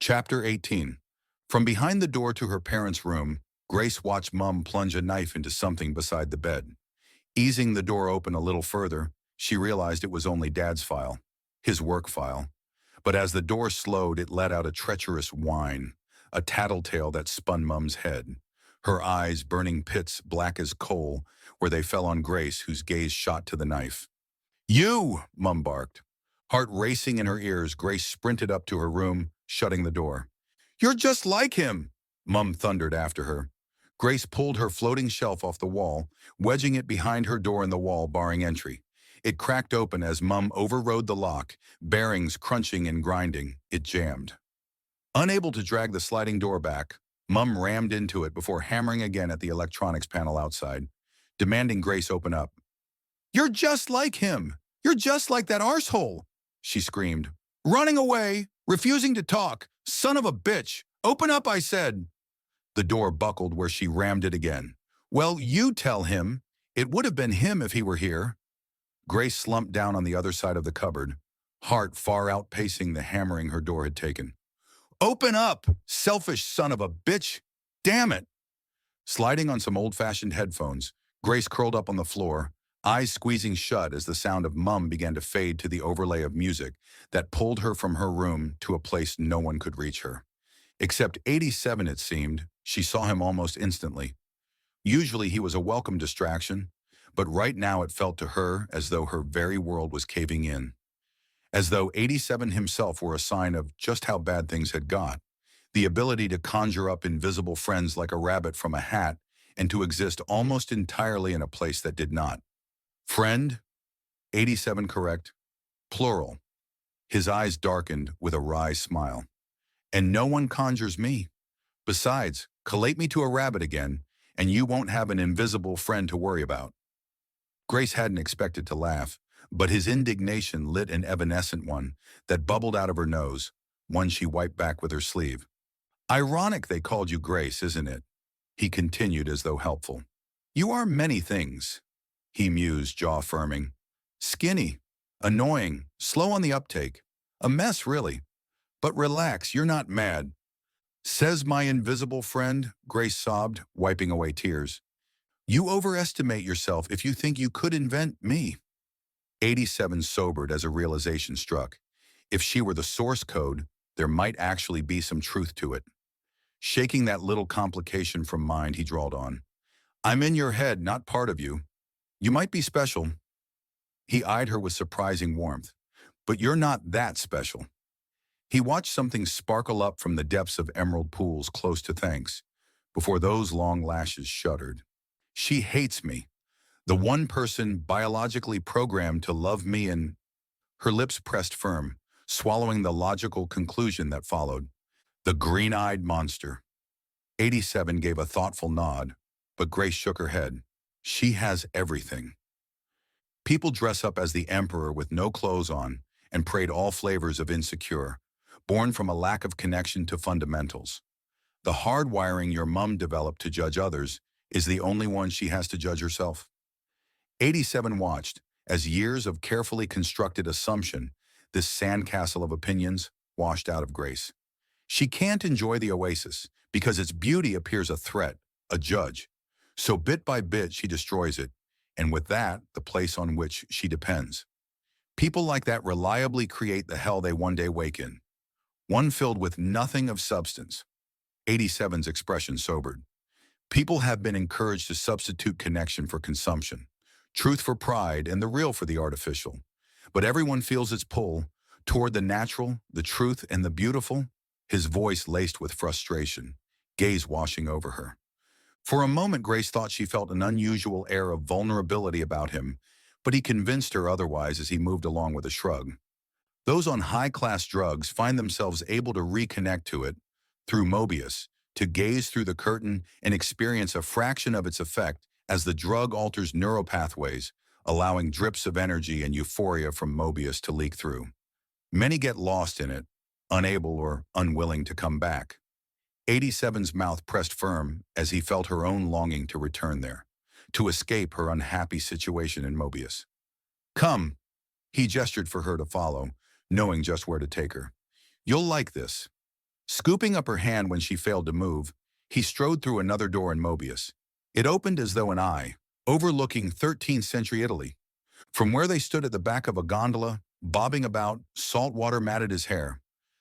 Chapter 18. From behind the door to her parents' room, Grace watched Mum plunge a knife into something beside the bed. Easing the door open a little further, she realized it was only Dad's file, his work file. But as the door slowed, it let out a treacherous whine, a tattletale that spun Mum's head. Her eyes burning pits black as coal, where they fell on Grace, whose gaze shot to the knife. "You!" Mum barked. Heart racing in her ears, Grace sprinted up to her room, shutting the door. "You're just like him!" Mum thundered after her. Grace pulled her floating shelf off the wall, wedging it behind her door in the wall, barring entry. It cracked open as Mum overrode the lock, bearings crunching and grinding. It jammed. Unable to drag the sliding door back, Mum rammed into it before hammering again at the electronics panel outside, demanding Grace open up. "You're just like him! You're just like that arsehole!" she screamed. "Running away, refusing to talk, son of a bitch! Open up, I said!" The door buckled where she rammed it again. "Well, you tell him. It would have been him if he were here." Grace slumped down on the other side of the cupboard, heart far outpacing the hammering her door had taken. "Open up, selfish son of a bitch! Damn it!" Sliding on some old-fashioned headphones, Grace curled up on the floor, eyes squeezing shut as the sound of Mum began to fade to the overlay of music that pulled her from her room to a place no one could reach her. Except 87, it seemed. She saw him almost instantly. Usually he was a welcome distraction, but right now it felt to her as though her very world was caving in. As though 87 himself were a sign of just how bad things had got. The ability to conjure up invisible friends like a rabbit from a hat and to exist almost entirely in a place that did not. Friend? 87 correct. Plural. His eyes darkened with a wry smile. And no one conjures me. Besides, collate me to a rabbit again, and you won't have an invisible friend to worry about. Grace hadn't expected to laugh, but his indignation lit an evanescent one that bubbled out of her nose, one she wiped back with her sleeve. "Ironic they called you Grace, isn't it?" He continued as though helpful. "You are many things," he mused, jaw firming. "Skinny, annoying, slow on the uptake. A mess, really. But relax, you're not mad." "Says my invisible friend," Grace sobbed, wiping away tears. "You overestimate yourself if you think you could invent me." 87 sobered as a realization struck. If she were the source code, there might actually be some truth to it. Shaking that little complication from mind, he drawled on. "I'm in your head, not part of you. You might be special." He eyed her with surprising warmth. "But you're not that special." He watched something sparkle up from the depths of emerald pools close to thanks, before those long lashes shuddered. "She hates me. The one person biologically programmed to love me and—" Her lips pressed firm, swallowing the logical conclusion that followed. "The green-eyed monster." 87 gave a thoughtful nod, but Grace shook her head. "She has everything." People dress up as the emperor with no clothes on and parade all flavors of insecure, born from a lack of connection to fundamentals. The hardwiring your mum developed to judge others is the only one she has to judge herself. 87 watched as years of carefully constructed assumption, this sandcastle of opinions, washed out of Grace. She can't enjoy the oasis because its beauty appears a threat, a judge. So bit by bit she destroys it, and with that, the place on which she depends. People like that reliably create the hell they one day wake in. One filled with nothing of substance. 87's expression sobered. People have been encouraged to substitute connection for consumption, truth for pride, and the real for the artificial. But everyone feels its pull toward the natural, the truth, and the beautiful, his voice laced with frustration, gaze washing over her. For a moment, Grace thought she felt an unusual air of vulnerability about him, but he convinced her otherwise as he moved along with a shrug. Those on high-class drugs find themselves able to reconnect to it, through Mobius, to gaze through the curtain and experience a fraction of its effect as the drug alters neuropathways, allowing drips of energy and euphoria from Mobius to leak through. Many get lost in it, unable or unwilling to come back. 87's mouth pressed firm as he felt her own longing to return there, to escape her unhappy situation in Mobius. "Come," he gestured for her to follow, knowing just where to take her. "You'll like this." Scooping up her hand when she failed to move, he strode through another door in Mobius. It opened as though an eye, overlooking 13th century Italy. From where they stood at the back of a gondola, bobbing about, salt water matted his hair.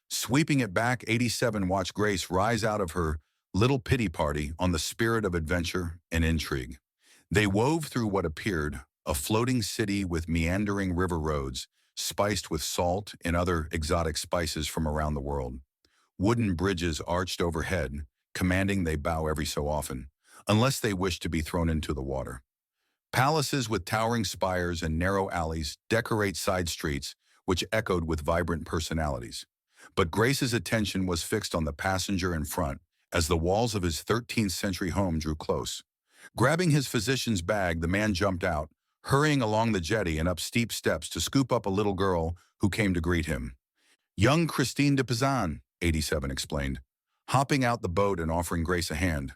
Sweeping it back, 87 watched Grace rise out of her little pity party on the spirit of adventure and intrigue. They wove through what appeared a floating city with meandering river roads, spiced with salt and other exotic spices from around the world. Wooden bridges arched overhead, commanding they bow every so often, unless they wish to be thrown into the water. Palaces with towering spires and narrow alleys decorate side streets, which echoed with vibrant personalities. But Grace's attention was fixed on the passenger in front as the walls of his 13th century home drew close. Grabbing his physician's bag, the man jumped out, hurrying along the jetty and up steep steps to scoop up a little girl who came to greet him. Young Christine de Pizan, 87 explained, hopping out the boat and offering Grace a hand.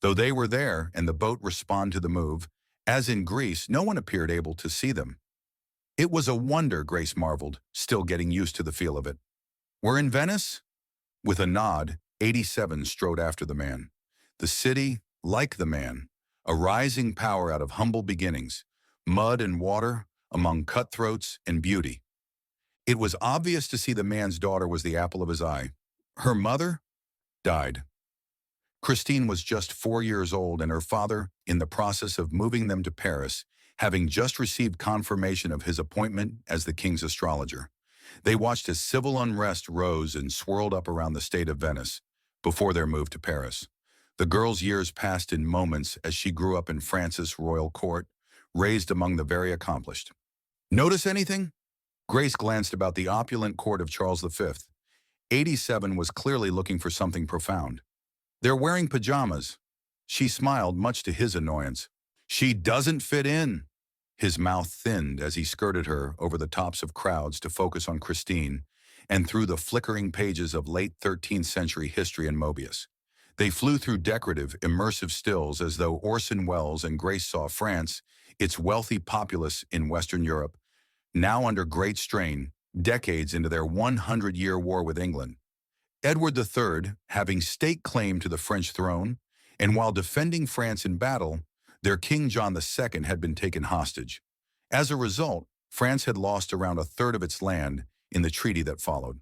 Though they were there and the boat responded to the move, as in Greece, no one appeared able to see them. It was a wonder, Grace marveled, still getting used to the feel of it. We're in Venice? With a nod, 87 strode after the man. The city, like the man, a rising power out of humble beginnings, mud and water, among cutthroats and beauty. It was obvious to see the man's daughter was the apple of his eye. Her mother died. Christine was just 4 years old and her father in the process of moving them to Paris, having just received confirmation of his appointment as the king's astrologer. They watched as civil unrest rose and swirled up around the state of Venice before their move to Paris. The girl's years passed in moments as she grew up in France's royal court, raised among the very accomplished. Notice anything? Grace glanced about the opulent court of Charles V. 87 was clearly looking for something profound. They're wearing pajamas. She smiled, much to his annoyance. She doesn't fit in. His mouth thinned as he skirted her over the tops of crowds to focus on Christine and through the flickering pages of late 13th century history in Mobius. They flew through decorative, immersive stills as though Orson Welles and Grace saw France, its wealthy populace in Western Europe, now under great strain, decades into their 100-year war with England. Edward III, having state claim to the French throne, and while defending France in battle, their King John II had been taken hostage. As a result, France had lost around a third of its land in the treaty that followed.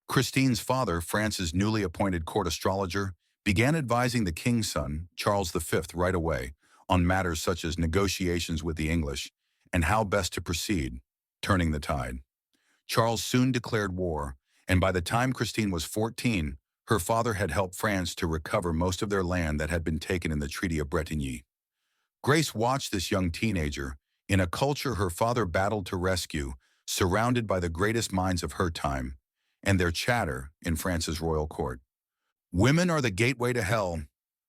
Christine's father, France's newly appointed court astrologer, began advising the king's son, Charles V, right away on matters such as negotiations with the English and how best to proceed, turning the tide. Charles soon declared war, and by the time Christine was 14, her father had helped France to recover most of their land that had been taken in the Treaty of Bretigny. Grace watched this young teenager, in a culture her father battled to rescue, surrounded by the greatest minds of her time, and their chatter in France's royal court. Women are the gateway to hell,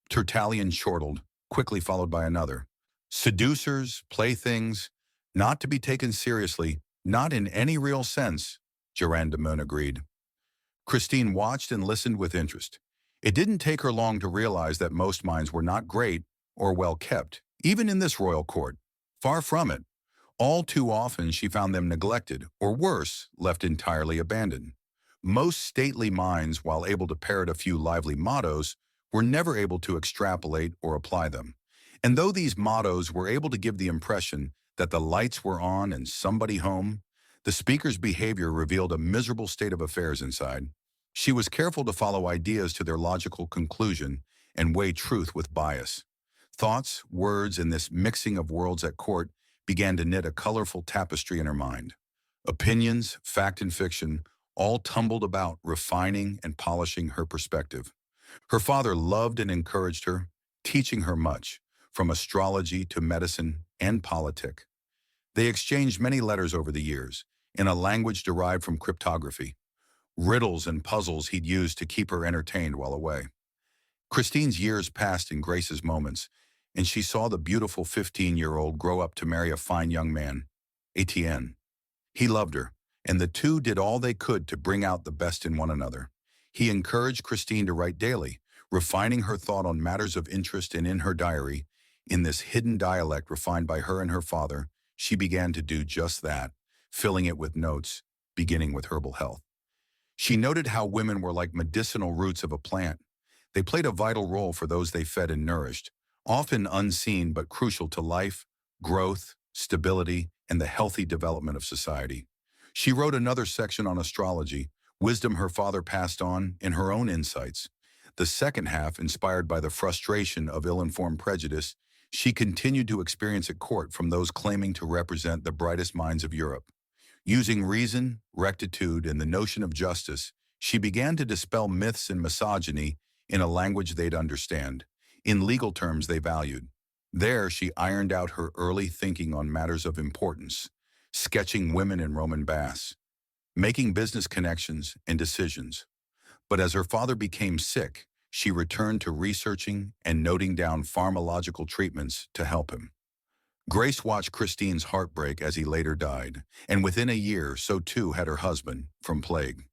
Tertullian chortled, quickly followed by another. Seducers, playthings, not to be taken seriously, not in any real sense, Gerard de Moon agreed. Christine watched and listened with interest. It didn't take her long to realize that most minds were not great or well kept, even in this royal court. Far from it. All too often she found them neglected, or worse, left entirely abandoned. Most stately minds, while able to parrot a few lively mottos, were never able to extrapolate or apply them. And though these mottos were able to give the impression that the lights were on and somebody home, the speaker's behavior revealed a miserable state of affairs inside. She was careful to follow ideas to their logical conclusion and weigh truth with bias. Thoughts, words, and this mixing of worlds at court began to knit a colorful tapestry in her mind. Opinions, fact and fiction, all tumbled about, refining and polishing her perspective. Her father loved and encouraged her, teaching her much, from astrology to medicine and politic. They exchanged many letters over the years, in a language derived from cryptography, riddles and puzzles he'd used to keep her entertained while away. Christine's years passed in Grace's moments, and she saw the beautiful 15-year-old grow up to marry a fine young man, Etienne. He loved her, and the two did all they could to bring out the best in one another. He encouraged Christine to write daily, refining her thought on matters of interest, and in her diary, in this hidden dialect refined by her and her father, she began to do just that, filling it with notes, beginning with herbal health. She noted how women were like medicinal roots of a plant. They played a vital role for those they fed and nourished, often unseen but crucial to life, growth, stability, and the healthy development of society. She wrote another section on astrology, wisdom her father passed on, in her own insights. The second half, inspired by the frustration of ill-informed prejudice, she continued to experience at court from those claiming to represent the brightest minds of Europe. Using reason, rectitude, and the notion of justice, she began to dispel myths and misogyny in a language they'd understand, in legal terms they valued. There, she ironed out her early thinking on matters of importance, sketching women in Roman baths, making business connections and decisions. But as her father became sick, she returned to researching and noting down pharmacological treatments to help him. Grace watched Christine's heartbreak as he later died, and within a year, so too had her husband, from plague.